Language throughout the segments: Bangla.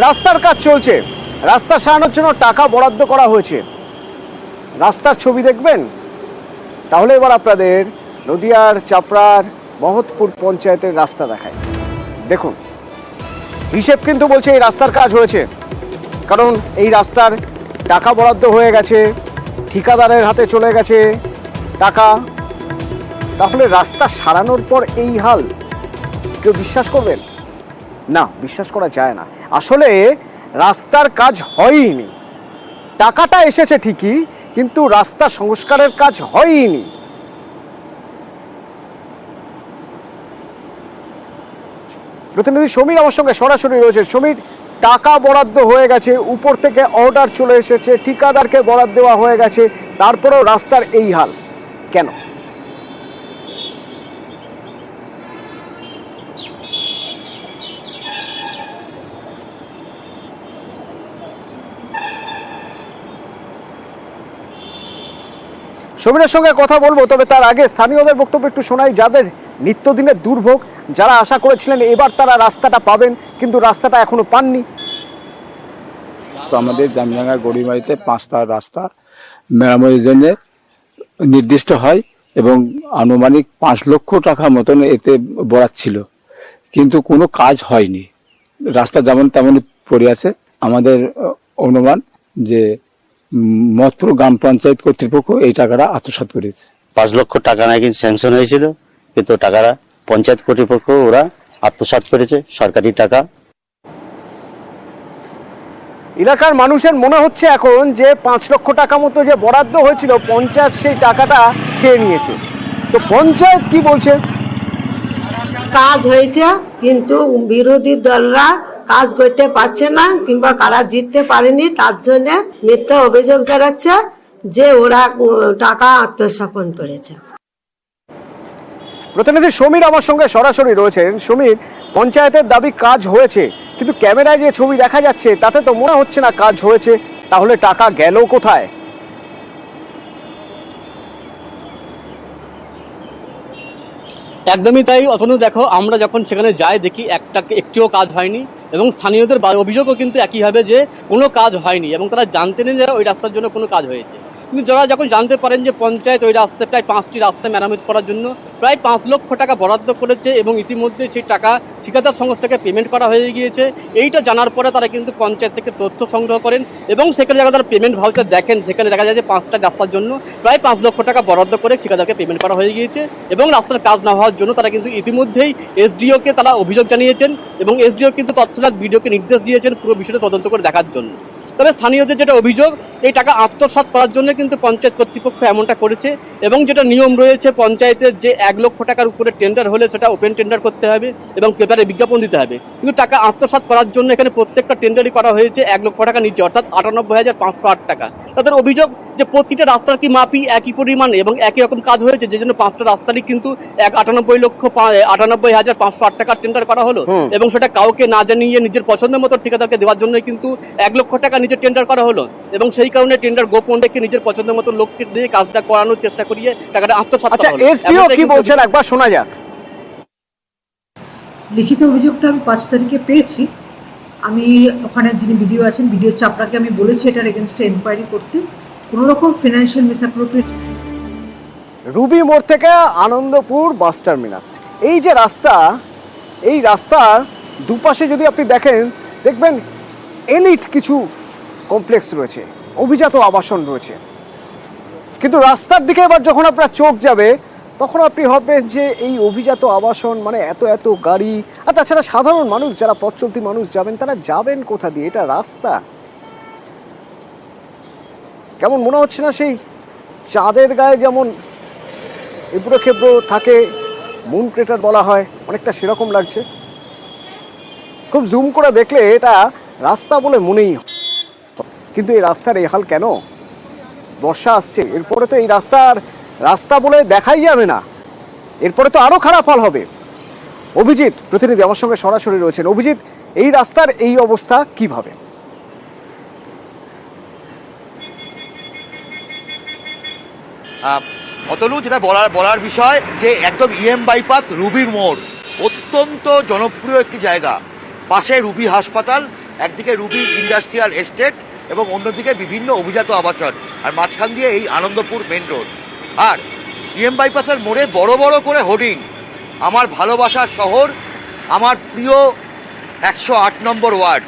রাস্তার কাজ চলছে, রাস্তা সারানোর জন্য টাকা বরাদ্দ করা হয়েছে। রাস্তার ছবি দেখবেন, তাহলে এবার আপনাদের নদিয়ার চাপড়ার মহৎপুর পঞ্চায়েতের রাস্তা দেখায়। দেখুন, হিসেব কিন্তু বলছে এই রাস্তার কাজ হয়েছে, কারণ এই রাস্তার টাকা বরাদ্দ হয়ে গেছে, ঠিকাদারের হাতে চলে গেছে টাকা। তাহলে রাস্তা সারানোর পর এই হাল, কেউ বিশ্বাস করবেন? না, বিশ্বাস করা যায় না। আসলে রাস্তার কাজ হয়নি, টাকাটা এসেছে ঠিকই, কিন্তু রাস্তা সংস্কারের কাজ হয়নি। প্রতিনিধি সমীর আমার সঙ্গে সরাসরি রয়েছে। সমীর, টাকা বরাদ্দ হয়ে গেছে, উপর থেকে অর্ডার চলে এসেছে, ঠিকাদারকে বরাদ্দ দেওয়া হয়ে গেছে, তারপরেও রাস্তার এই হাল কেন? সমীরের সঙ্গে কথা বলবো, তবে তার আগে স্থানীয়দের বক্তব্য একটু শোনাই। যাদের নিত্যদিনের দুর্ভোগ, যারা আশা করেছিলেন এবার তারা রাস্তাটা পাবেন, কিন্তু রাস্তাটা এখনো পাননি। তো আমাদের জামডাঙ্গা গড়িমারিতে 5টা রাস্তা মেরামতের জন্য নির্দিষ্ট হয় এবং আনুমানিক 5 লক্ষ টাকা মতন এতে বরাদ ছিল, কিন্তু কোনো কাজ হয়নি। রাস্তা যেমন তেমনই পড়ে আছে। আমাদের অনুমান যে মহৎপুর গ্রাম পঞ্চায়েত কর্তৃপক্ষ এই টাকাটা আত্মসাৎ করেছে। 5 লক্ষ টাকা নাকি স্যাংশন হয়েছিল, কিন্তু টাকাটা পঞ্চায়েত কর্তৃপক্ষ ওরা আত্মসাৎ করেছে, সরকারি টাকা। এলাকার মানুষের মনে হচ্ছে এখন যে 5 লক্ষ টাকা মতো যে বরাদ্দ হয়েছিল, পঞ্চায়েত সেই টাকাটা খেয়ে নিয়েছে। তো পঞ্চায়েত কি বলছে? কাজ হয়েছে, কিন্তু বিরোধী দলরা কাজ করতে পারছে না কিংবা কারা জিততে পারেনি, তার জন্য মিথ্যা অভিযোগ জানাচ্ছে যে ওরা টাকা আত্মসাৎ করেছে। প্রতিনিধি সমীর আমার সঙ্গে সরাসরি রয়েছেন। সমীর, পঞ্চায়েতের দাবি কাজ হয়েছে, কিন্তু ক্যামেরায় যে ছবি দেখা যাচ্ছে তাতে তো মনে হচ্ছে না কাজ হয়েছে। তাহলে টাকা গেল কোথায়? একদমই তাই অতনু। দেখো, আমরা যখন সেখানে যাই দেখি একটিও কাজ হয়নি, এবং স্থানীয়দের অভিযোগও কিন্তু একইভাবে যে কোনো কাজ হয়নি, এবং তারা জানতেন যে ওই রাস্তার জন্য কোনো কাজ হয়েছে। কিন্তু যারা যখন জানতে পারেন যে পঞ্চায়েত ওই রাস্তায় প্রায় 5টি রাস্তা মেরামত করার জন্য প্রায় 5 লক্ষ টাকা বরাদ্দ করেছে, এবং ইতিমধ্যে সেই টাকা ঠিকাদার সংস্থাকে পেমেন্ট করা হয়ে গিয়েছে, এইটা জানার পরে তারা কিন্তু পঞ্চায়েত থেকে তথ্য সংগ্রহ করেন, এবং সেখানে যখন তারা পেমেন্ট ভাউচার দেখেন, সেখানে দেখা যায় যে 5টা রাস্তার জন্য প্রায় 5 লক্ষ টাকা বরাদ্দ করে ঠিকাদারকে পেমেন্ট করা হয়ে গিয়েছে। এবং রাস্তার কাজ না হওয়ার জন্য তারা কিন্তু ইতিমধ্যেই এসডিওকে তারা অভিযোগ জানিয়েছেন, এবং এসডিও কিন্তু তৎক্ষণাৎ বিডিওকে নির্দেশ দিয়েছেন পুরো বিষয়টা তদন্ত করে দেখার জন্য। তবে স্থানীয়দের যেটা অভিযোগ, এই টাকা আত্মসাৎ করার জন্য কিন্তু পঞ্চায়েত কর্তৃপক্ষ এমনটা করেছে, এবং যেটা নিয়ম রয়েছে পঞ্চায়েতের যে 1 লক্ষ টাকার উপরে টেন্ডার হলে সেটা ওপেন টেন্ডার করতে হবে এবং পেপারে বিজ্ঞাপন দিতে হবে। কিন্তু টাকা আত্মসাৎ করার জন্য এখানে প্রত্যেকটা টেন্ডারই করা হয়েছে 1 লক্ষ টাকা নিচে, অর্থাৎ 98,508 টাকা। তাদের অভিযোগ যে প্রতিটা রাস্তার কি মাপি একই পরিমাণে এবং একই রকম কাজ হয়েছে, যে জন্য 5টা রাস্তারই কিন্তু 98,508 টাকার টেন্ডার করা হলো, এবং সেটা কাউকে না জানিয়ে নিজের পছন্দের মতো ঠিকাদারকে দেওয়ার জন্য কিন্তু 1 লক্ষ টাকা নিচে টেন্ডার করা হলো, এবং সেই কারণে টেন্ডার গোপন রেখে নিজের পছন্দের মতো লোককে দিয়ে কাজটা করানোর চেষ্টা করিয়ে টাকাটা আত্মসাৎ করা হলো। এসডিও কি বলছেন একবার শোনা যাক। লিখিত অভিযোগটা আমি 5 তারিখে পেয়েছি। আমি ওখানে যিনি ভিডিও আছেন, ভিডিও চাপড়াকে আমি বলেছি এটার এগেনস্টে এনকোয়ারি করতে। কোনো রকম ফিনান্সিয়াল মিসঅ্যাপ্রোপ্রিয়েট। রুবি মোড় থেকে আনন্দপুর বাস টার্মিনাস, এই যে রাস্তা, এই রাস্তার দুপাশে যদি আপনি দেখবেন এলিট কিছু কমপ্লেক্স রয়েছে, অভিজাত আবাসন রয়েছে। কিন্তু রাস্তার দিকে এবার যখন আপনার চোখ যাবে, তখন আপনি ভাববেন যে এই অভিজাত আবাসন মানে এত এত গাড়ি, আর তাছাড়া সাধারণ মানুষ যারা পথ চলতি মানুষ যাবেন, তারা যাবেন কোথা দিয়ে? এটা রাস্তা কেমন মনে হচ্ছে না সেই চাঁদের গায়ে যেমন এবড়ো খেবড়ো থাকে, মুন ক্রেটার বলা হয়, অনেকটা সেরকম লাগছে। খুব জুম করে দেখলে এটা রাস্তা বলে মনেই হয়, কিন্তু এই রাস্তার এই হাল কেন? বর্ষা আসছে, এরপরে তো এই রাস্তা বলে দেখাই যাবে না, এরপরে তো আরো খারাপ হাল হবে। অভিজিৎ প্রতিনিধি আমার সঙ্গে সরাসরি রয়েছেন। অভিজিৎ, এই রাস্তার এই অবস্থা কিভাবে? অতনু, যেটা বলার বিষয় যে একদম ইএম বাইপাস রুবির মোড় অত্যন্ত জনপ্রিয় একটি জায়গা, পাশে রুবি হাসপাতাল, একদিকে রুবি ইন্ডাস্ট্রিয়াল এস্টেট এবং অন্যদিকে বিভিন্ন অভিজাত আবাসন, আর মাঝখান দিয়ে এই আনন্দপুর মেন রোড। আর ইএম বাইপাসের মোড়ে বড় বড় করে হোর্ডিং, আমার ভালোবাসার শহর, আমার প্রিয় 108 number ward,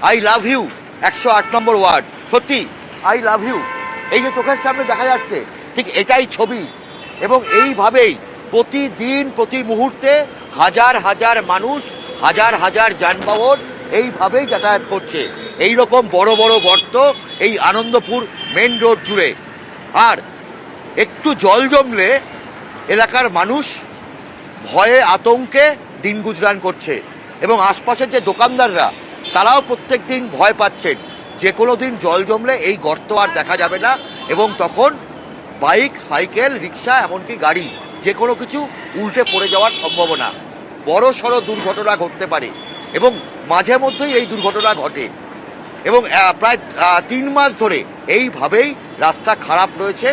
I love you 108 number ward. সত্যি আই লাভ ইউ, এই যে চোখের সামনে দেখা যাচ্ছে ঠিক এটাই ছবি। এবং এইভাবেই প্রতিদিন প্রতি মুহূর্তে হাজার হাজার মানুষ, হাজার হাজার যানবাহন এইভাবেই যাতায়াত করছে। এই রকম বড় বড় গর্ত এই আনন্দপুর মেন রোড জুড়ে। আর একটু জল জমলে এলাকার মানুষ ভয়ে আতঙ্কে দিন গুজরান করছে, এবং আশপাশের যে দোকানদাররা তারাও প্রত্যেক দিন ভয় পাচ্ছেন যে কোনো দিন জল জমলে এই গর্ত আর দেখা যাবে না, এবং তখন বাইক, সাইকেল, রিক্সা, এমনকি গাড়ি যে কোনো কিছু উল্টে পড়ে যাওয়ার সম্ভাবনা, বড় সড়ো দুর্ঘটনা ঘটতে পারে। এবং মাঝে মধ্যেই এই দুর্ঘটনা ঘটে। এবং প্রায় 3 মাস ধরে এইভাবেই রাস্তা খারাপ রয়েছে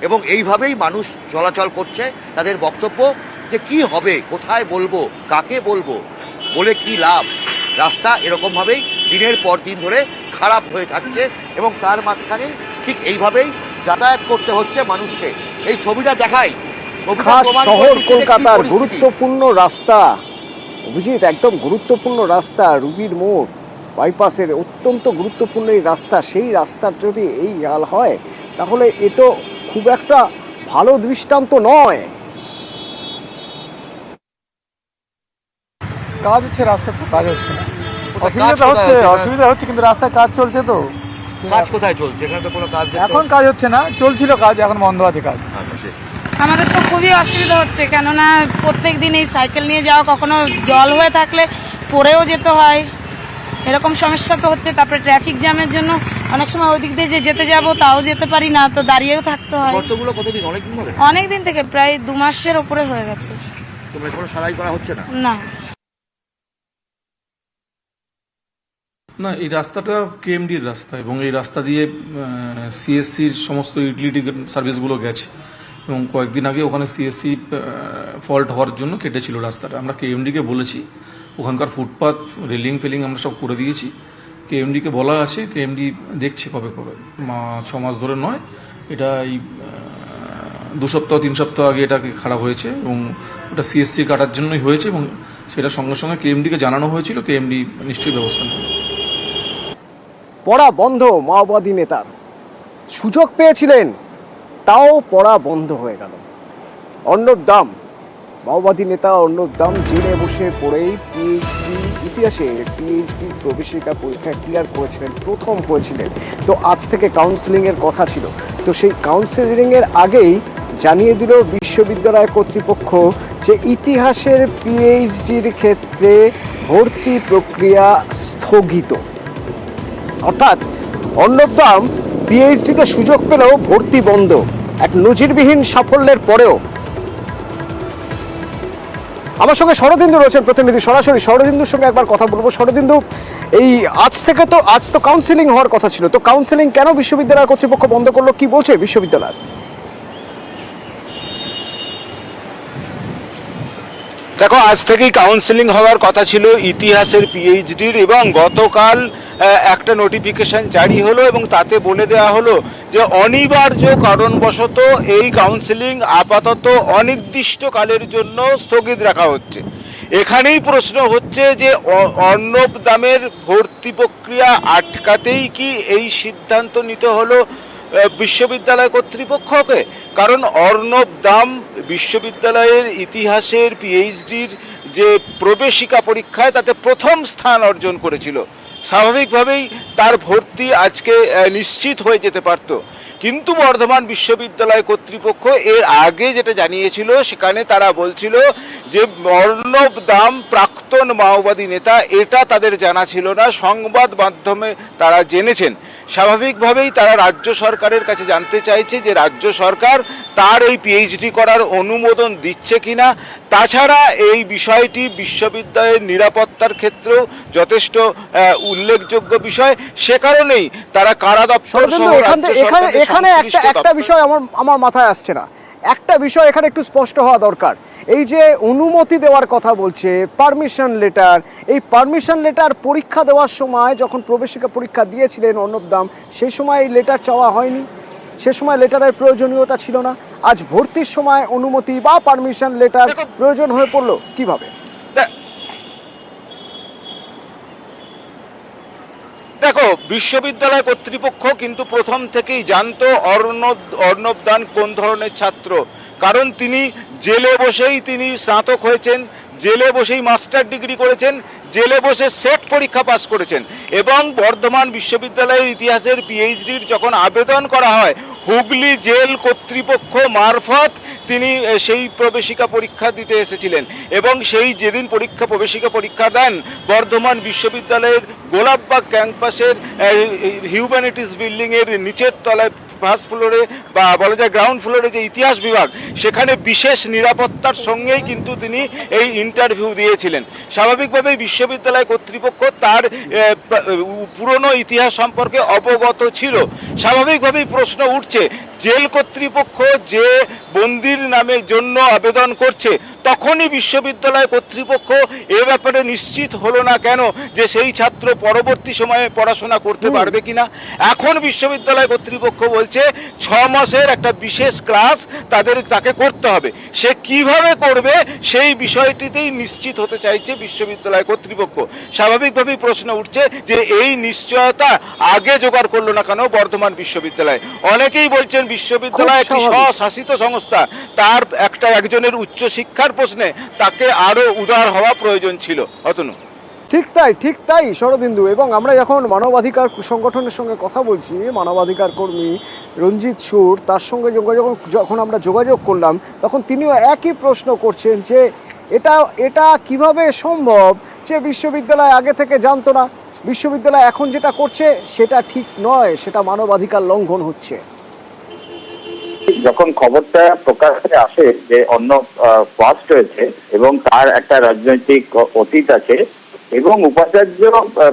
এবং এইভাবেই মানুষ চলাচল করছে। তাদের বক্তব্য যে কি হবে, কোথায় বলবো, কাকে বলবো, বলে কি লাভ। রাস্তা এরকমভাবেই দিনের পর দিন ধরে খারাপ হয়ে থাকছে এবং তার মাঝখানে ঠিক এইভাবেই যাতায়াত করতে হচ্ছে মানুষকে। এই ছবিটা দেখাই, খাস শহর কলকাতার গুরুত্বপূর্ণ রাস্তা, অভিজিৎ, একদম গুরুত্বপূর্ণ রাস্তা, রুবির মোড় বাইপাসের অত্যন্ত গুরুত্বপূর্ণ এই রাস্তা, সেই রাস্তার যদি এই হাল হয় তাহলে এ তো খুব একটা ভালো দৃষ্টান্ত নয়। কাজ হচ্ছে, রাস্তার তো কাজ হচ্ছে না, অসুবিধা হচ্ছে কিন্তু রাস্তায় কাজ চলছে। তো কাজ কোথায় চলছে? এখানে তো কোনো কাজ এখন কাজ হচ্ছে না, চলছিল কাজ, এখন বন্ধ আছে কাজ। আমাদের তো খুবই অসুবিধা হচ্ছে, কেননা প্রত্যেক দিন এই সাইকেল নিয়ে যাওয়া, কখনো জল হয়ে থাকলে পড়েও যেতে হয়, এরকম সমস্যা তো হচ্ছে। তারপরে ট্রাফিক জ্যামের জন্য অনেক সময় ওই দিক দিয়ে যে যেতে যাব তাও যেতে পারি না, তো দাঁড়িয়েও থাকতে হয়। গর্তগুলো কতদিন? অনেকদিন ধরে? অনেক দিন থেকে, প্রায় 2 মাসের উপরে হয়ে গেছে। তোমরা কোনো সারাই করা হচ্ছে না? না, না, এই রাস্তাটা কেএমডির রাস্তা এবং এই রাস্তা দিয়ে সিএসসির সমস্ত ইউটিলিটি সার্ভিসগুলো গেছে এবং কয়েকদিন আগে ওখানে সিএসসি ফল্ট হওয়ার জন্য কেটেছিল রাস্তাটা। আমরা কেএমডিকে বলেছি, ওখানকার ফুটপাথ, রেলিং ফেলিং আমরা সব করে দিয়েছি। কেএমডিকে বলা আছে, কেএমডি দেখছে কবে 6 মাস ধরে নয়, এটা এই 2 সপ্তাহ 3 সপ্তাহ আগে এটাকে খারাপ হয়েছে এবং ওটা সিএসসি কাটার জন্যই হয়েছে এবং সেটা সঙ্গে সঙ্গে কেএমডিকে জানানো হয়েছিল, কেএমডি নিশ্চয়ই ব্যবস্থা নেবে। পড়া বন্ধ মাওবাদী নেতার, সুযোগ পেয়েছিলেন তাও পড়া বন্ধ হয়ে গেল। অর্ণব দাম, মাওবাদী নেতা অর্ণব দাম জেলে বসে পড়েই পিএইচডি, ইতিহাসে পিএইচডি প্রবেশিকা পরীক্ষা ক্লিয়ার করেছিলেন, প্রথম করেছিলেন। তো আজ থেকে কাউন্সেলিংয়ের কথা ছিল, তো সেই কাউন্সেলিংয়ের আগেই জানিয়ে দিল বিশ্ববিদ্যালয় কর্তৃপক্ষ যে ইতিহাসের পিএইচডির ক্ষেত্রে ভর্তি প্রক্রিয়া স্থগিত। অর্থাৎ অর্ণব দাম পিএইচডিতে সুযোগ পেলেও ভর্তি বন্ধ, এক নজিরবিহীন সাফল্যের পরেও। আমার সঙ্গে শরদিন্দু রয়েছেন প্রতিনিধি, সরাসরি শরদিন্দুর সঙ্গে একবার কথা বলবো। শরদিন্দু, এই আজ তো কাউন্সেলিং হওয়ার কথা ছিল, তো কাউন্সেলিং কেন বিশ্ববিদ্যালয় কর্তৃপক্ষ বন্ধ করলো, কি বলছে বিশ্ববিদ্যালয়? দেখো, আজ থেকেই কাউন্সেলিং হওয়ার কথা ছিল ইতিহাসের পিএইচডির এবং গতকাল একটা নোটিফিকেশন জারি হলো এবং তাতে বলে দেওয়া হলো যে অনিবার্য কারণবশত এই কাউন্সেলিং আপাতত অনির্দিষ্টকালের জন্য স্থগিত রাখা হচ্ছে। এখানেই প্রশ্ন হচ্ছে যে অর্ণব দামের ভর্তি প্রক্রিয়া আটকাতেই কি এই সিদ্ধান্ত নিতে হলো বিশ্ববিদ্যালয় কর্তৃপক্ষকে? কারণ অর্ণব দাম বিশ্ববিদ্যালয়ের ইতিহাসের পিএইচডির যে প্রবেশিকা পরীক্ষায় তাতে প্রথম স্থান অর্জন করেছিল, স্বাভাবিকভাবেই তার ভর্তি আজকে নিশ্চিত হয়ে যেতে পারত। কিন্তু বর্ধমান বিশ্ববিদ্যালয় কর্তৃপক্ষ এর আগে যেটা জানিয়েছিল, সেখানে তারা বলছিল যে অর্ণব দাম প্রাক্তন মাওবাদী নেতা, এটা তাদের জানা ছিল না, সংবাদ মাধ্যমে তারা জেনেছেন। স্বাভাবিকভাবেই তারা রাজ্য সরকারের কাছে জানতে চাইছে যে রাজ্য সরকার তার এই পিএইচডি করার অনুমোদন দিচ্ছে কিনা। তাছাড়া এই বিষয়টি বিশ্ববিদ্যালয়ের নিরাপত্তার ক্ষেত্রেও যথেষ্ট উল্লেখযোগ্য বিষয়, সে কারণেই তারা কারা দপ্তর এখানে একটা বিষয় আমার মাথায় আসছে না। একটা বিষয় এখানে একটু স্পষ্ট হওয়া দরকার, এই যে অনুমতি দেওয়ার কথা বলছে, পারমিশন লেটার, এই পারমিশন লেটার পরীক্ষা দেওয়ার সময় যখন প্রবেশিকা পরীক্ষা দিয়েছিলেন অর্ণব দাম, সেই সময় এই লেটার চাওয়া হয়নি, সে সময় লেটারের প্রয়োজনীয়তা ছিল না। আজ ভর্তির সময় অনুমতি বা পারমিশন লেটার প্রয়োজন হয়ে পড়লো কিভাবে? দেখো, বিশ্ববিদ্যালয় কর্তৃপক্ষ কিন্তু প্রথম থেকেই জানতো অর্ণব দান কোন ধরনের ছাত্র, কারণ তিনি জেলে বসেই তিনি স্নাতক হয়েছেন, জেলে বসেই মাস্টার ডিগ্রি করেছেন, জেলে বসে সেট পরীক্ষা পাস করেছেন, এবং বর্ধমান বিশ্ববিদ্যালয়ের ইতিহাসের পিএইচডির যখন আবেদন করা হয় হুগলি জেল কর্তৃপক্ষ মারফত তিনি সেই প্রবেশিকা পরীক্ষা দিতে এসেছিলেন, এবং সেই যেদিন প্রবেশিকা পরীক্ষা দেন বর্ধমান বিশ্ববিদ্যালয়ের গোলাপবাগ ক্যাম্পাসের হিউম্যানিটিস বিল্ডিংয়ের নিচের তলায় ফার্স্ট ফ্লোরে বা বলা যায় গ্রাউন্ড ফ্লোরে যে ইতিহাস বিভাগ, সেখানে বিশেষ নিরাপত্তার সঙ্গেই কিন্তু তিনি এই ইন্টারভিউ দিয়েছিলেন। স্বাভাবিকভাবেই বিশ্ববিদ্যালয় কর্তৃপক্ষ তার পুরনো ইতিহাস সম্পর্কে অবগত ছিল। স্বাভাবিকভাবেই প্রশ্ন উঠছে, জেল কর্তৃপক্ষ যে বন্দির নামের জন্য আবেদন করছে, তখনই বিশ্ববিদ্যালয় কর্তৃপক্ষ এ ব্যাপারে নিশ্চিত হলো না কেন যে সেই ছাত্র পরবর্তী সময়ে পড়াশোনা করতে পারবে কিনা? এখন বিশ্ববিদ্যালয় কর্তৃপক্ষ বলছে 6 মাসের একটা বিশেষ ক্লাস তাকে করতে হবে। সে কিভাবে করবে সেই বিষয়টিতেই নিশ্চিত হতে চাইছে বিশ্ববিদ্যালয় কর্তৃপক্ষ। স্বাভাবিকভাবেই প্রশ্ন উঠছে যে এই নিশ্চয়তা আগে জোগাড় করলো না কেন বর্ধমান বিশ্ববিদ্যালয়? অনেকেই বলছেন বিশ্ববিদ্যালয় একটি স্বশাসিত সংস্থা, তার একজনের উচ্চ শিক্ষার প্রশ্নে তাকে আরো উদার হওয়া প্রয়োজন ছিল। অতনু, ঠিক তাই শরদিন্দু। এবং আমরা যখন মানবাধিকার সংগঠনের সঙ্গে কথা বলছি, মানবাধিকার কর্মী রঞ্জিত সুর, তার সঙ্গে যখন আমরা যোগাযোগ করলাম, তখন তিনিও একই প্রশ্ন করছেন যে এটা কিভাবে সম্ভব যে বিশ্ববিদ্যালয় আগে থেকে জানতো না, বিশ্ববিদ্যালয় এখন যেটা করছে সেটা ঠিক নয়, সেটা মানবাধিকার লঙ্ঘন হচ্ছে। যখন খবরটা প্রকাশ্যে আসে যে অর্ণব ফার্স্ট হয়েছে এবং তার একটা রাজনৈতিক অতীত আছে, এবং উপাচার্য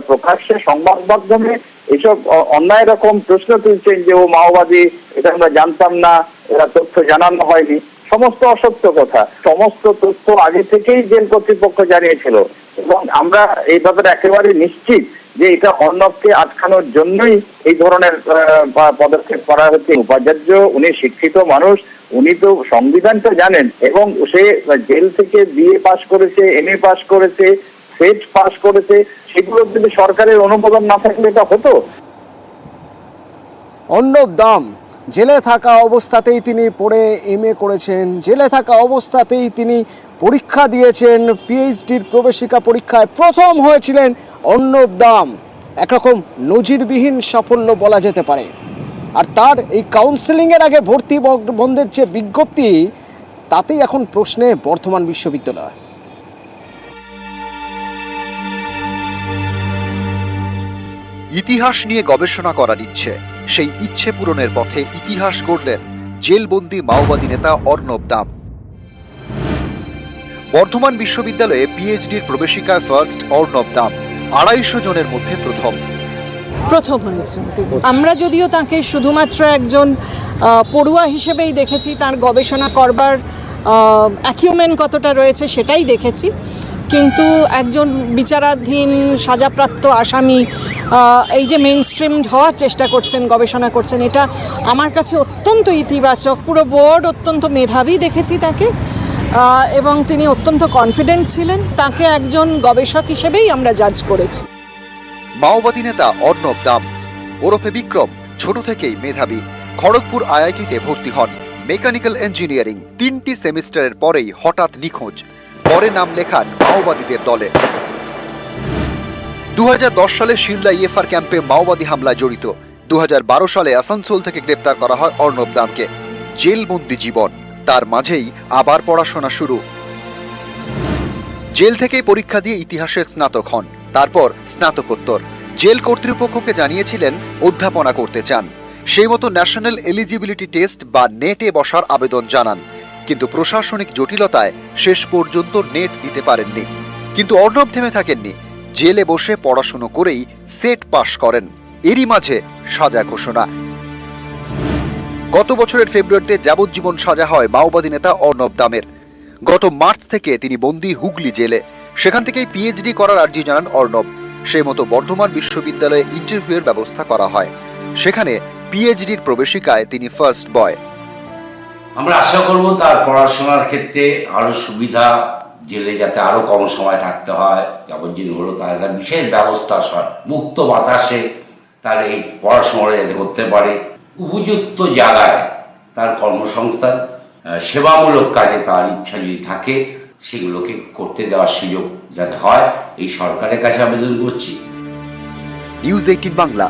প্রকাশ্যে সংবাদ মাধ্যমে এসব অন্যায় রকম প্রশ্ন তুলছেন যে ও মাওবাদী, এটা আমরা জানতাম না, এরা তথ্য জানানো হয়নি, সমস্ত অসত্য কথা। সমস্ত তথ্য আগে থেকেই জেল কর্তৃপক্ষ জানিয়েছিল, এবং আমরা এই ব্যাপারে একেবারে নিশ্চিত যে এটা অর্ণবকে আটকানোর জন্যই এই ধরনের পদক্ষেপ করা হচ্ছে। উপাচার্য উনি শিক্ষিত মানুষ, উনি তো সংবিধানটা জানেন, এবং সে জেল থেকে বিএ পাস করেছে, এমএ পাস করেছে, সেট পাস করেছে, সেগুলো যদি সরকারের অনুমোদন না থাকলে এটা হতো। অর্ণব দাম জেলে থাকা অবস্থাতেই তিনি পড়ে এমএ করেছেন, জেলে থাকা অবস্থাতেই তিনি পরীক্ষা দিয়েছেন, পিএইচডির প্রবেশিকা পরীক্ষায় প্রথম হয়েছিলেন অর্ণব দাম। একরকম নজিরবিহীন সাফল্য বলা যেতে পারে। আর তার এই কাউন্সেলিংয়ের আগে ভর্তি বন্ধের যে বিজ্ঞপ্তি, তাতেই এখন প্রশ্নে বর্ধমান বিশ্ববিদ্যালয়। ইতিহাস নিয়ে গবেষণা করার ইচ্ছে, সেই ইচ্ছে পূরণের পথে ইতিহাস গড়লেন জেলবন্দি মাওবাদী নেতা অর্ণব দাম। বর্ধমান বিশ্ববিদ্যালয়ে পিএইচডির প্রবেশিকায় ফার্স্ট অর্ণব দাম, 250 জনের মধ্যে প্রথম হয়েছেন। আমরা যদিও তাকে শুধুমাত্র একজন পড়ুয়া হিসেবেই দেখেছি, তার গবেষণা করবার অ্যাকিউমেন্ট কতটা রয়েছে সেটাই দেখেছি, কিন্তু একজন বিচারাধীন সাজাপ্রাপ্ত আসামি এই যে মেইন স্ট্রিম হওয়ার চেষ্টা করছেন, গবেষণা করছেন, এটা আমার কাছে অত্যন্ত ইতিবাচক। পুরো বোর্ড অত্যন্ত মেধাবী দেখেছি তাকে, এবং তিনি অত্যন্ত কনফিডেন্ট ছিলেন। তাকে একজন গবেষক হিসেবেই আমরা জাজ করেছি। মাওবাদী নেতা অর্ণব দাম ওরফে বিক্রম ছোট থেকেই মেধাবী। খড়গপুর আইআইটিতে ভর্তি হন, মেকানিক্যাল ইঞ্জিনিয়ারিং 3টি সেমিস্টারের পরেই হঠাৎ নিখোঁজ। পরে নাম লেখান মাওবাদীদের দলে। 2010 সালে শিলদা ইএফআর ক্যাম্পে মাওবাদী হামলায় জড়িত। 2012 সালে আসানসোল থেকে গ্রেপ্তার করা হয় অর্ণব দামকে। জেলবন্দি জীবন, তার মাঝেই আবার পড়াশোনা শুরু। জেল থেকেই পরীক্ষা দিয়ে ইতিহাসের স্নাতক হন, তারপর স্নাতকোত্তর। জেল কর্তৃপক্ষকে জানিয়েছিলেন অধ্যাপনা করতে চান, সেই মতো ন্যাশনাল এলিজিবিলিটি টেস্ট বা নেটে বসার আবেদন জানান, কিন্তু প্রশাসনিক জটিলতায় শেষ পর্যন্ত নেট দিতে পারেননি। কিন্তু অর্ণব থেমে থাকেননি, জেলে বসে পড়াশুনো করেই সেট পাশ করেন। এরই মাঝে সাজা ঘোষণা। গত বছরের ফেব্রুয়ারিতে যাবজ্জীবন সাজা হয় মাওবাদী নেতা অর্ণব দামের। গত মার্চ থেকে তিনি বন্দী হুগলি জেলে। সেখান থেকেই পিএইচডি করার আর্জি জানান অর্ণব। সেই মতো বর্ধমান বিশ্ববিদ্যালয়ে ইন্টারভিউয়ের ব্যবস্থা করা হয়। সেখানে পিএইচডির প্রবেশিকায় তিনি ফার্স্ট বয়। আমরা আশা করব তার পড়াশোনার ক্ষেত্রে আরো সুবিধা, জেলে যাতে আরো কম সময় থাকতে হয়, যাবজ্জীবন হলো তার একটা বিশেষ ব্যবস্থা, মুক্ত বাতাসে তার এই পড়াশোনা যাতে করতে পারে, উপযুক্ত জায়গায় তার কর্মসংস্থান, সেবামূলক কাজে তার ইচ্ছা যদি থাকে সেগুলোকে করতে দেওয়ার সুযোগ যাতে হয় এই সরকারের কাছে আবেদন করছি। নিউজ 18 বাংলা।